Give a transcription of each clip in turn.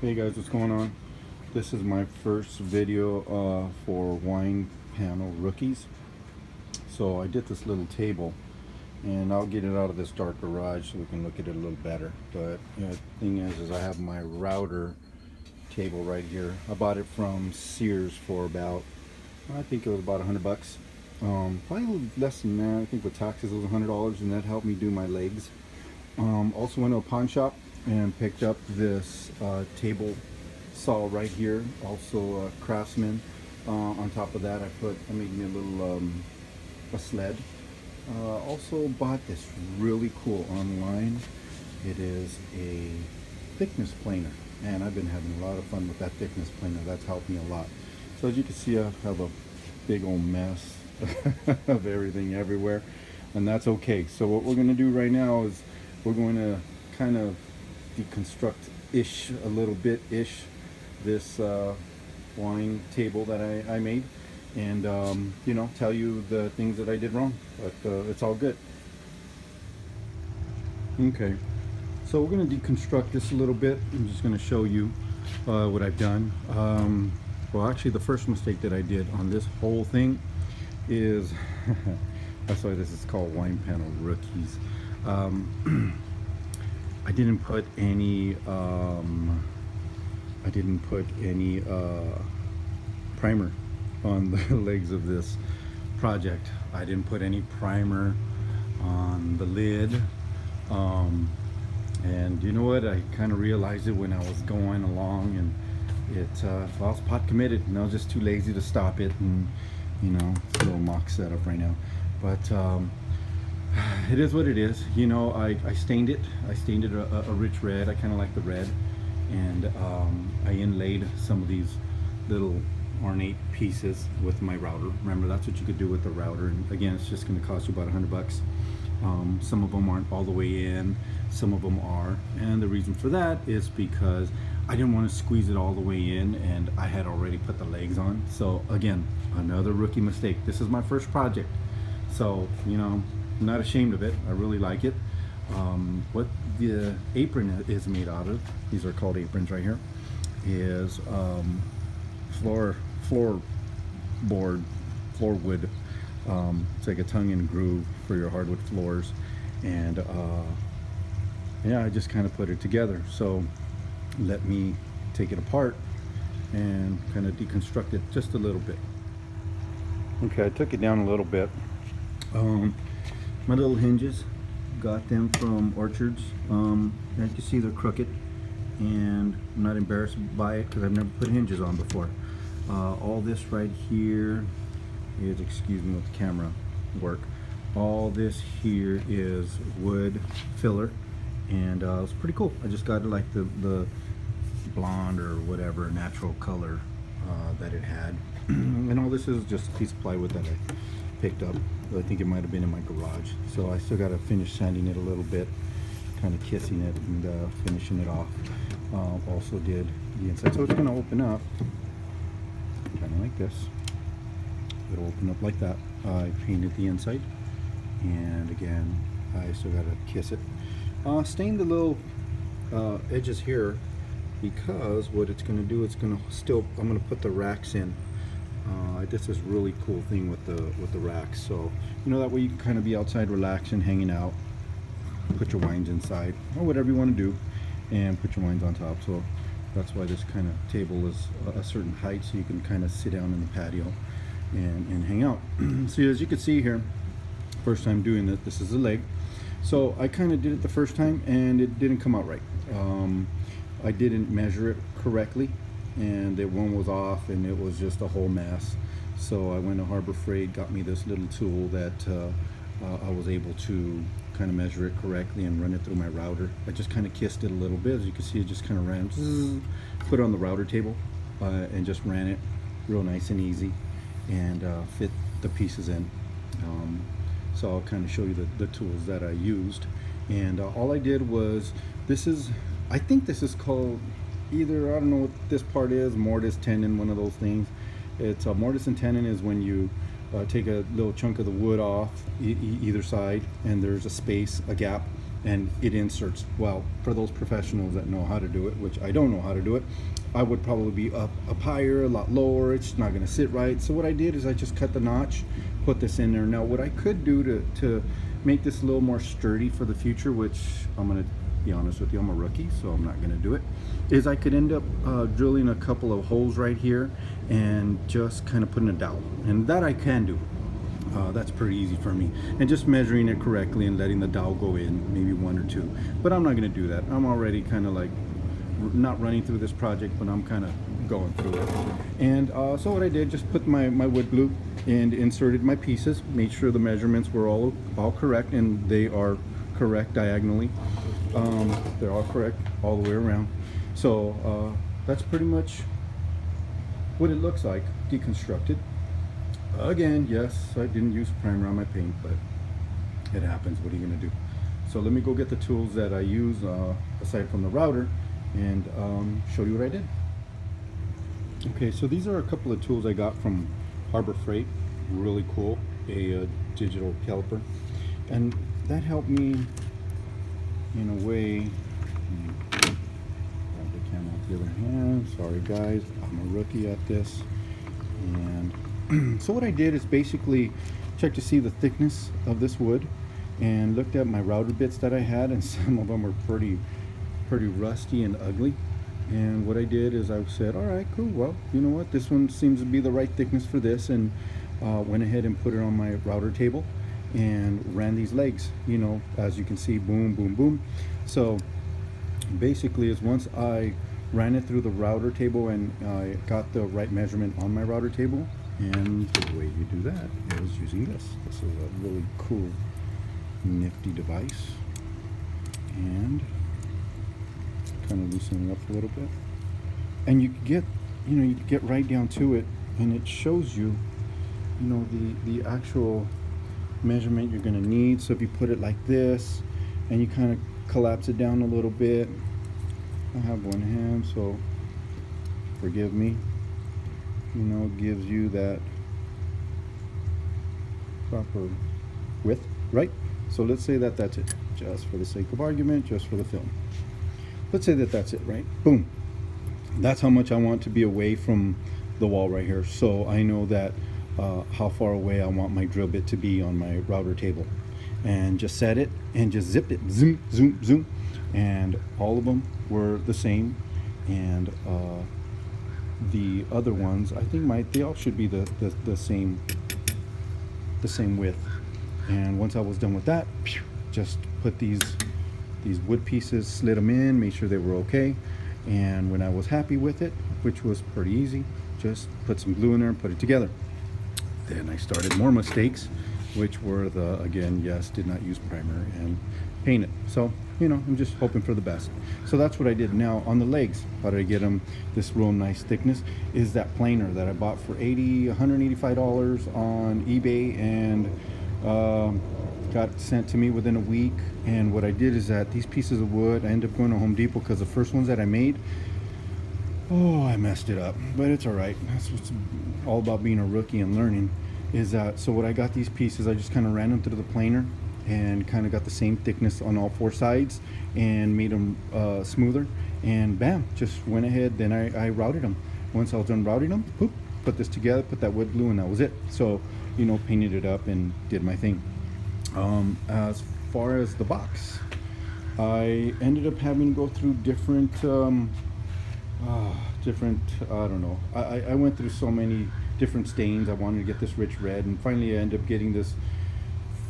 Hey guys, what's going on? This is my first video for wine panel rookies. So I did this little table, and I'll get it out of this dark garage so we can look at it a little better. But the thing is I have my router table right here. I bought it from Sears for about, I think it was about $100. Probably a little less than that. I think with taxes it was $100, and that helped me do my legs. Also went to a pawn shop and picked up this table saw right here, also Craftsman. On top of that I made me a little a sled. Also bought this really cool online. It is a thickness planer, and I've been having a lot of fun with that thickness planer. That's helped me a lot. So as you can see, I have a big old mess of everything everywhere, and that's okay. So what we're going to do right now is we're going to kind of deconstruct-ish, a little bit-ish, this wine table that I made, and you know, tell you the things that I did wrong, but it's all good. Okay, so we're going to deconstruct this a little bit. I'm just going to show you what I've done. Well, actually, the first mistake that I did on this whole thing is that's why this is called Wine Panel Rookies. I didn't put any primer on the legs of this project. I didn't put any primer on the lid, and you know what, I kind of realized it when I was going along, and it I was pot committed, and I was just too lazy to stop it, and you know, it's a little mock setup right now, but it is what it is. You know, I stained it. I stained it a rich red. I kind of like the red, and I inlaid some of these little ornate pieces with my router. Remember, that's what you could do with the router, and again, it's just going to cost you about $100. Some of them aren't all the way in, some of them are, and the reason for that is because I didn't want to squeeze it all the way in, and I had already put the legs on. So again, another rookie mistake. This is my first project, so you know, I'm not ashamed of it. I really like it. What the apron is made out of, these are called aprons right here, is floor wood. It's like a tongue and groove for your hardwood floors, and yeah, I just kind of put it together. So let me take it apart and kind of deconstruct it just a little bit. Okay, I took it down a little bit. My little hinges, got them from Orchards. As you see, they're crooked, and I'm not embarrassed by it because I've never put hinges on before. All this right here is, excuse me with the camera work, all this here is wood filler, and it's pretty cool. I just got it like the blonde or whatever natural color that it had. And all this is just a piece of plywood that I picked up. I think it might have been in my garage, so I still got to finish sanding it a little bit, kind of kissing it and finishing it off. Also did the inside, so it's going to open up kind of like this. It'll open up like that. I painted the inside, and again, I still got to kiss it. Stain the little edges here, because what it's going to do, it's going to still, I'm going to put the racks in. This is really cool thing with the racks, so you know, that way you can kind of be outside relaxing, hanging out, put your wines inside or whatever you want to do, and put your wines on top. So that's why this kind of table is a certain height, so you can kind of sit down in the patio and hang out. So as you can see here, first time doing it, this is the leg. So I kind of did it the first time and it didn't come out right. I didn't measure it correctly, and that one was off, and it was just a whole mess. So I went to Harbor Freight, got me this little tool that I was able to kind of measure it correctly and run it through my router. I just kind of kissed it a little bit. As you can see, it just kind of ran, put it on the router table, and just ran it real nice and easy, and fit the pieces in. So I'll kind of show you the tools that I used. And all I did was, this is, I think this is called either, I don't know what this part is, mortise, tenon, one of those things. It's a mortise and tenon is when you take a little chunk of the wood off either side, and there's a space, a gap and it inserts. Well, for those professionals that know how to do it, which I don't know how to do it, I would probably be up higher, a lot lower. It's not going to sit right. So what I did is I just cut the notch, put this in there. Now what I could do to make this a little more sturdy for the future, which I'm going to be honest with you, I'm a rookie, so I'm not going to do it, is I could end up drilling a couple of holes right here and just kind of putting a dowel, and that I can do. That's pretty easy for me, and just measuring it correctly and letting the dowel go in, maybe 1 or 2. But I'm not going to do that. I'm already kind of like not running through this project, but I'm kind of going through it. And so what I did, just put my wood glue and inserted my pieces, made sure the measurements were all correct, and they are correct diagonally. They're all correct all the way around. So that's pretty much what it looks like deconstructed. Again, yes, I didn't use primer on my paint, but it happens. What are you gonna do? So let me go get the tools that I use aside from the router and show you what I did. Okay, so these are a couple of tools I got from Harbor Freight. Really cool. A digital caliper, and that helped me in a way. Grab the camera with the other hand. Sorry guys, I'm a rookie at this. And so what I did is basically check to see the thickness of this wood and looked at my router bits that I had, and some of them were pretty rusty and ugly. And what I did is I said, all right, cool, well, you know what, this one seems to be the right thickness for this, and went ahead and put it on my router table and ran these legs, you know, as you can see, boom, boom, boom. So basically is once I ran it through the router table and I got the right measurement on my router table, and the way you do that is using this. This is a really cool, nifty device, and kind of loosen it up a little bit, and you get, you know, you get right down to it, and it shows you, you know, the actual measurement you're going to need. So if you put it like this and you kind of collapse it down a little bit, I have one hand, so forgive me, you know, it gives you that proper width, right? So let's say that that's it, just for the sake of argument, just for the film. Let's say that that's it, right? Boom. That's how much I want to be away from the wall right here. So I know that how far away I want my drill bit to be on my router table, and just set it and just zipped it, zoom, zoom, zoom, and all of them were the same. And the other ones, I think they all should be the same width. And once I was done with that, just put these wood pieces, slid them in, made sure they were okay. And when I was happy with it, which was pretty easy, just put some glue in there and put it together. Then I started more mistakes, which were again, yes, did not use primer and paint it. So, you know, I'm just hoping for the best. So that's what I did. Now on the legs, how did I get them this real nice thickness? Is that planer that I bought for $185 on eBay, and got sent to me within a week. And what I did is that these pieces of wood, I ended up going to Home Depot because the first ones that I made, oh, I messed it up, but it's all right. That's what's all about being a rookie and learning, is that, so what I got these pieces, I just kind of ran them through the planer and kind of got the same thickness on all 4 sides and made them smoother, and bam, just went ahead. Then I routed them. Once I was done routing them, poop, put this together, put that wood glue, and that was it. So, you know, painted it up and did my thing. As far as the box, I ended up having to go through different, I don't know, I went through so many different stains. I wanted to get this rich red, and finally I ended up getting this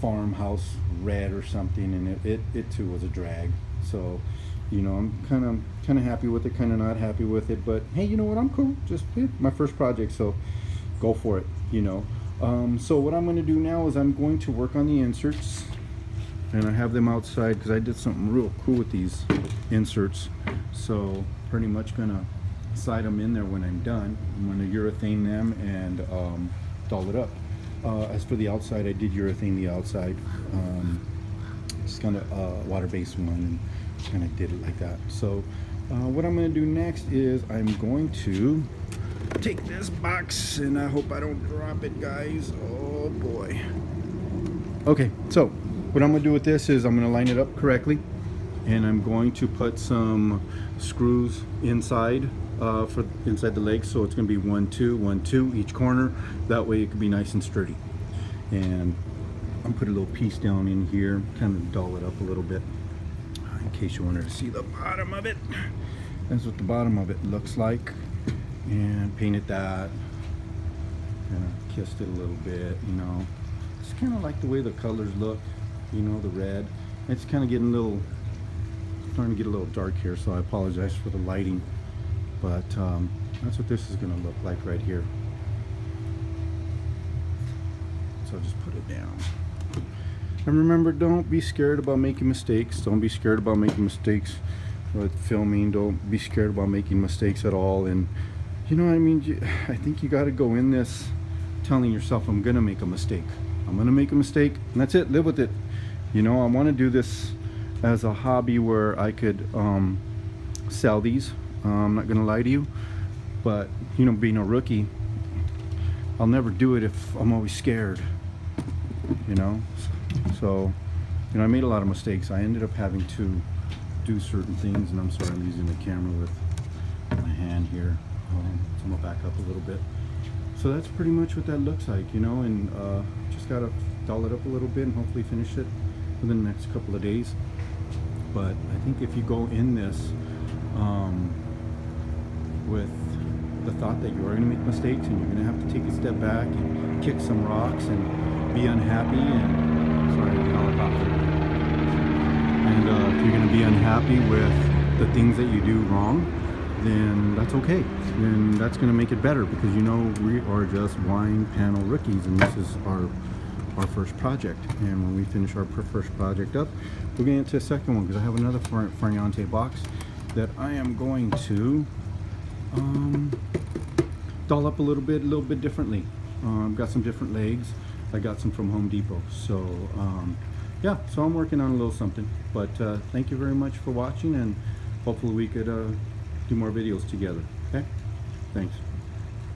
farmhouse red or something, and it too was a drag. So, you know, I'm kind of happy with it, kind of not happy with it, but hey, you know what, I'm cool. Just my first project, so go for it, you know. So what I'm going to do now is I'm going to work on the inserts, and I have them outside because I did something real cool with these inserts. So pretty much going to slide them in there when I'm done. I'm going to urethane them and doll it up. As for the outside, I did urethane the outside. Just kind of water-based one, and kind of did it like that. So what I'm going to do next is I'm going to take this box, and I hope I don't drop it, guys. Oh boy. Okay, so what I'm gonna do with this is I'm gonna line it up correctly, and I'm going to put some screws inside for inside the legs, so it's gonna be 1 2 1 2 each corner. That way it can be nice and sturdy. And I'm put a little piece down in here, kind of dull it up a little bit, in case you wanted to see the bottom of it. That's what the bottom of it looks like. And painted that, kind of kissed it a little bit, you know. It's kind of like the way the colors look, you know, the red. It's kind of getting a little, starting to get a little dark here, so I apologize for the lighting. But that's what this is going to look like right here. So I'll just put it down. And remember, don't be scared about making mistakes. Don't be scared about making mistakes with filming. Don't be scared about making mistakes at all. And you know what I mean? I think you got to go in this telling yourself, I'm going to make a mistake. I'm going to make a mistake, and that's it. Live with it. You know, I want to do this as a hobby where I could sell these. I'm not going to lie to you. But, you know, being a rookie, I'll never do it if I'm always scared. You know? So, you know, I made a lot of mistakes. I ended up having to do certain things, and I'm sorry I'm using the camera with my hand here. So I'm gonna back up a little bit. So that's pretty much what that looks like, you know, and just gotta doll it up a little bit and hopefully finish it within the next couple of days. But I think if you go in this with the thought that you are gonna make mistakes and you're gonna have to take a step back and kick some rocks and be unhappy, and sorry, the helicopter. And if you're gonna be unhappy with the things that you do wrong, then that's okay. Then that's going to make it better, because you know we are just blind panel rookies, and this is our first project. And when we finish our first project up, we'll get into a second one, because I have another Fariante box that I am going to doll up a little bit differently. Got some different legs. I got some from Home Depot. So yeah, so I'm working on a little something. But thank you very much for watching, and hopefully we could do more videos together. Okay? Thanks.